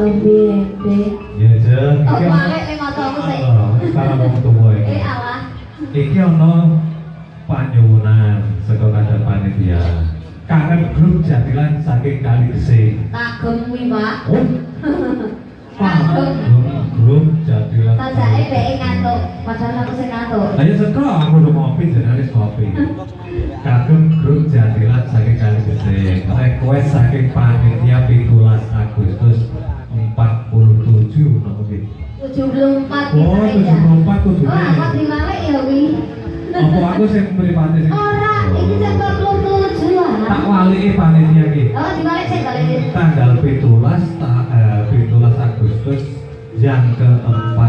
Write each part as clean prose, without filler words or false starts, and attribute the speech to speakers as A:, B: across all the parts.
A: Lebih.
B: Ya jen.
A: Oh, balik ning motomu sik.
B: Salah wong tuwa iki.
A: Alah.
B: Iki ana panyuwunan saka kadang panitia. Kangen grup Jatilan saking Kali Gesing.
A: Kagem kuwi, Pak.
B: Oh.
A: Kagem.
B: Grup Jatilan.
A: Sajake dhek ngantuk, padahal aku sing ngantuk.
B: Lah ya seko aku udah ngopi jenenge ngopi. Kagem grup Jatilan saking Kali Gesing. Request saking panitia 17 Agustus 47 nopo iki?
A: 74
B: Oh, 74 kudune.
A: Oh, apa dimalik ya kuwi?
B: Apa aku sing mripate sing
A: Ora, iki 47 lah.
B: tak waliki panitia iki.
A: Oh, dibalik sih balik.
B: Tanggal 17 Agustus yang ke-74.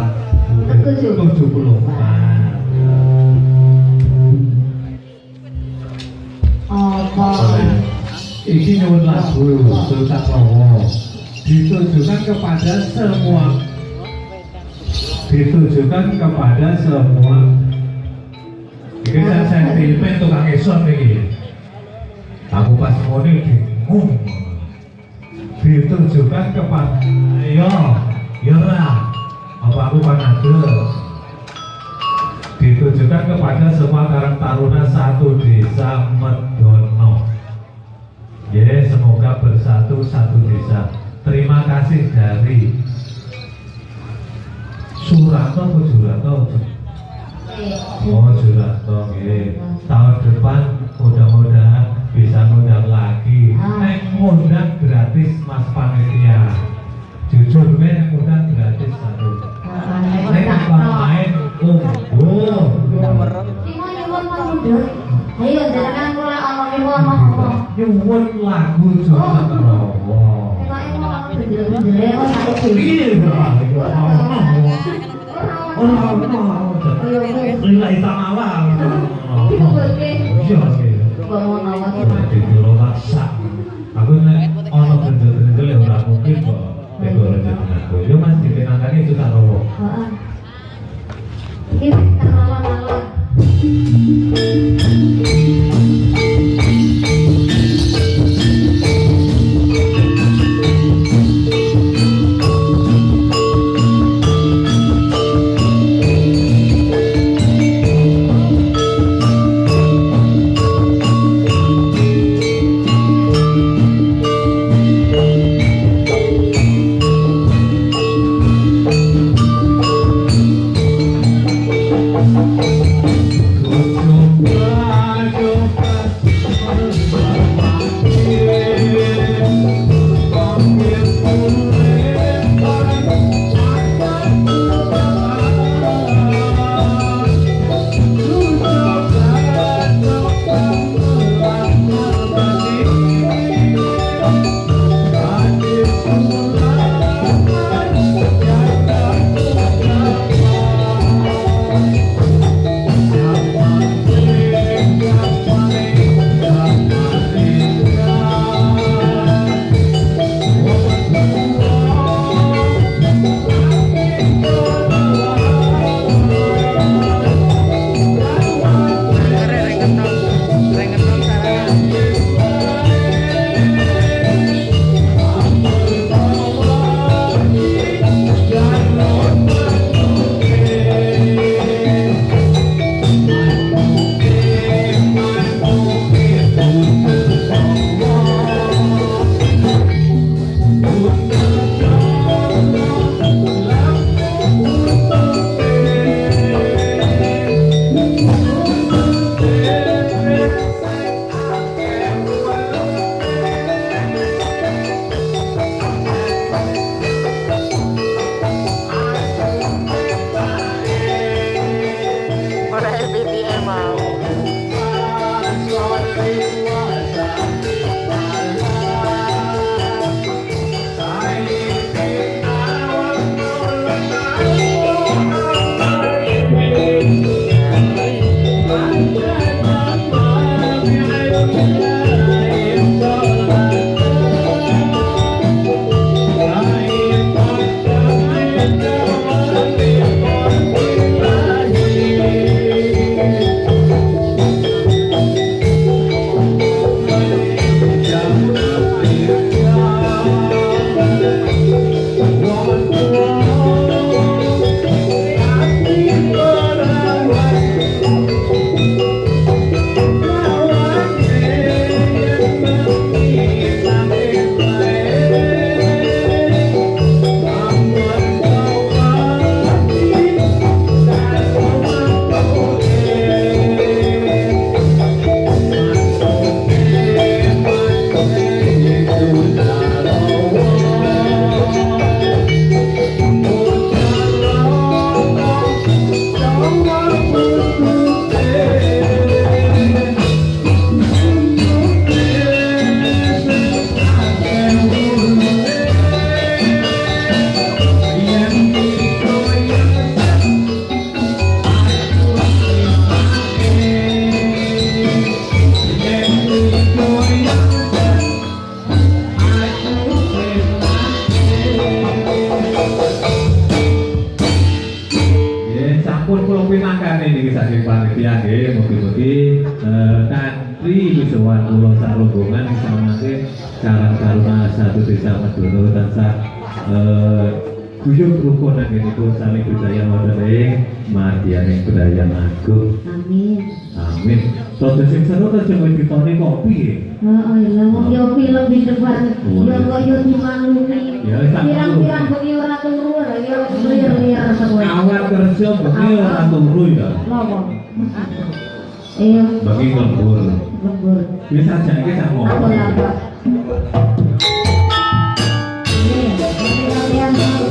A: Apa?
B: Iki nyuwun lagu Sultan Rowo ditujukan kepada semua iki saya sentimen tukang eson iki aku pas ngene bingung ditujukan kepada ya lah apa aku panade ditujukan kepada semua Karang Taruna satu desa Medono. Ya, semoga bersatu satu desa. Terima kasih dari Surato atau Jurato? Oh, Jurato. Tahun depan mudah-mudahan bisa ngundang lagi. Ngundang gratis Mas Panitia. Jujur ngundang gratis satu. Main
A: Ayo jangan kula omong-omong.
B: nyuwun lagu Sultan Rowo. Lillahi ta'ala. Aku nek ana bendel-bendel ya ora mungkin kok tegoro jenengku. Yo Mas dikenangane Sultan Rowo.
A: Heeh. Iki terlalu-lalu.
B: saking panitia nggih mugi-mugi kanthi wisuwan kula sak rombongan bisa mangke Karang Taruna satu desa Medono tansah guyub rukun anggenipun saling budaya wonten ing madyaning budaya agung.
A: Amin.
B: Amin. Terus sing seru kan jeneng ditone kopi.
A: Oh iya, mau yo film di depan, yo koyo dimaklumi.
B: Ya, tak
A: Pirang-pirang bengi ora turu, yo liar-liar semua.
B: Awal kerja bengi ora turu ya.
A: Lopo? Iya.
B: Bengi lembur.
A: Lembur.
B: Wis ajake sak
A: Apa
B: ngomong.
A: lapa? Iya, kalian mau.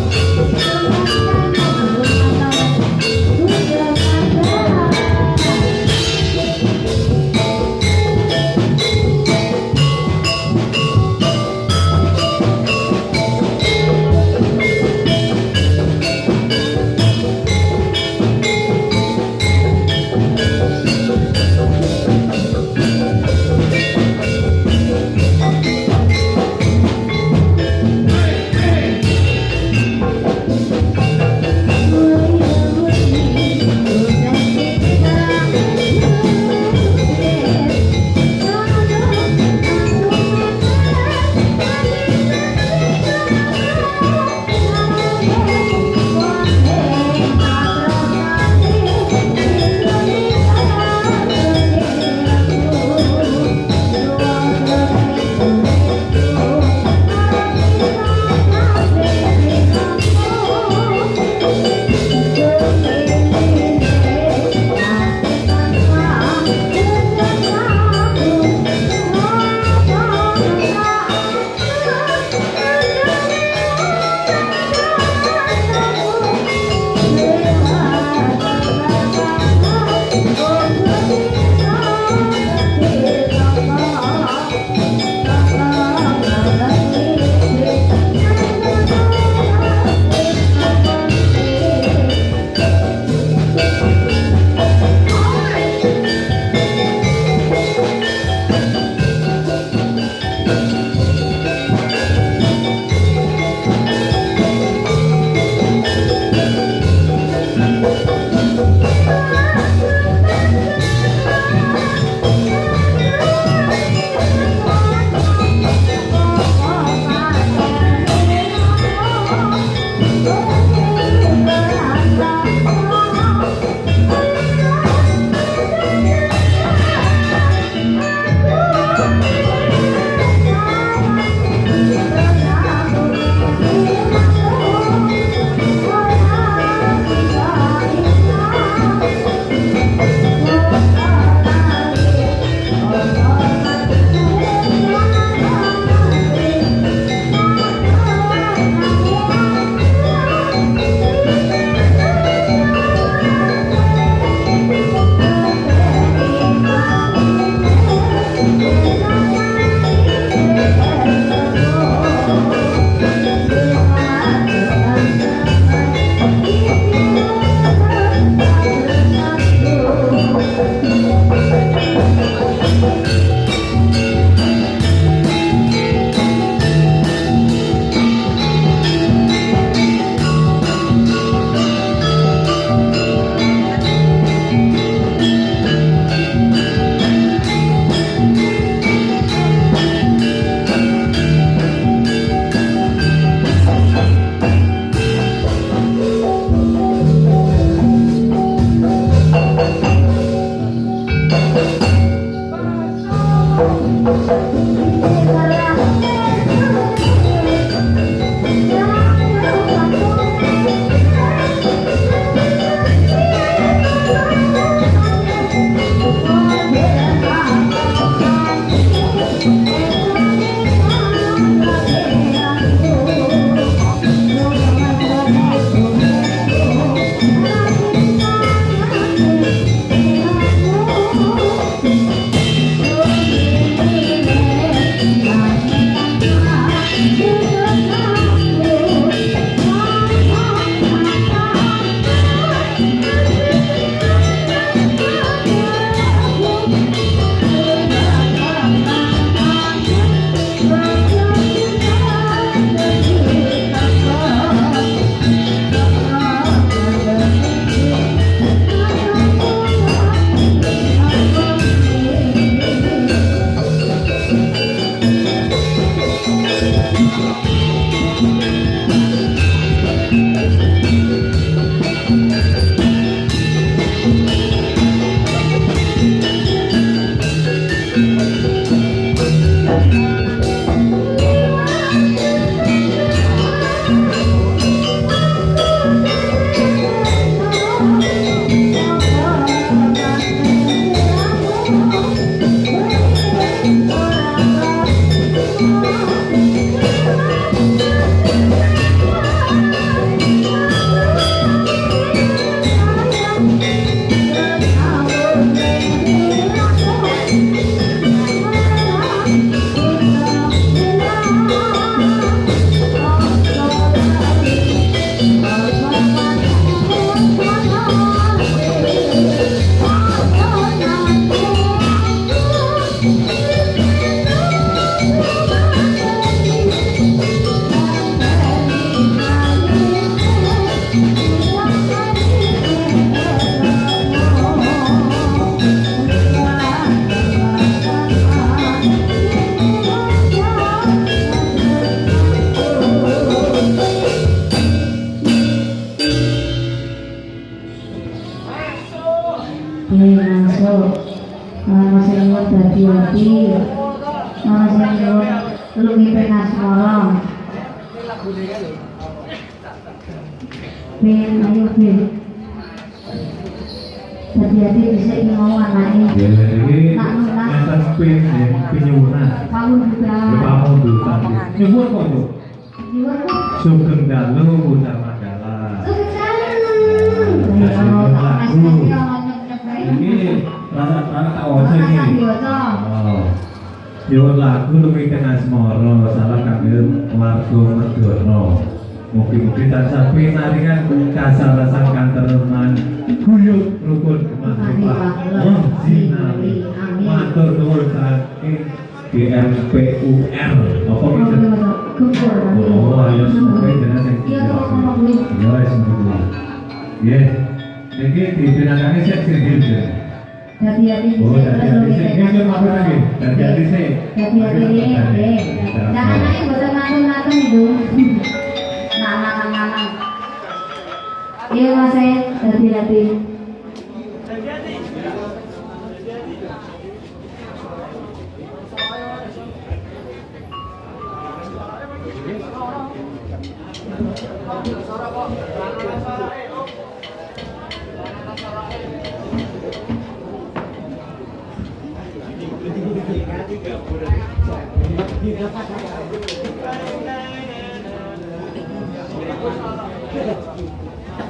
A: hati-hati mana sing lu ngipeng asmara Ben ayo Ben hati-hati bisa mau anaknya
B: Ya ini nyata pin penyuwunan.
A: tahun juga
B: Berapa duta? Nyuwun kok tuh?
A: jiwa kok
B: Sugeng dalu Bunda Mandala. Ini rasa tak oce ini. Oh. Nyuwun lagu luwihken asmara salah kagem warga Medono. Mugi-mugi tansah pinaringan kasarasan kantereman guyub rukun kemanusiaan. Sinami. Matur nuwun saking GMPUR. Apa gitu? Oh, ayo semoga jenengan sing ya wis semoga. Nggih. Niki dipinangane sik sendiri.
A: hati-hati
B: Oh, hati-hati sik. Niki matur lagi. Hati-hati sik.
A: hati-hati jangan naik bosan ngatur-ngatur itu nah iya mas hati-hati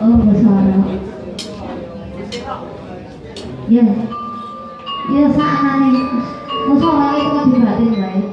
A: oh besar ya ya saat nanti musuh lagi kok dibatin baik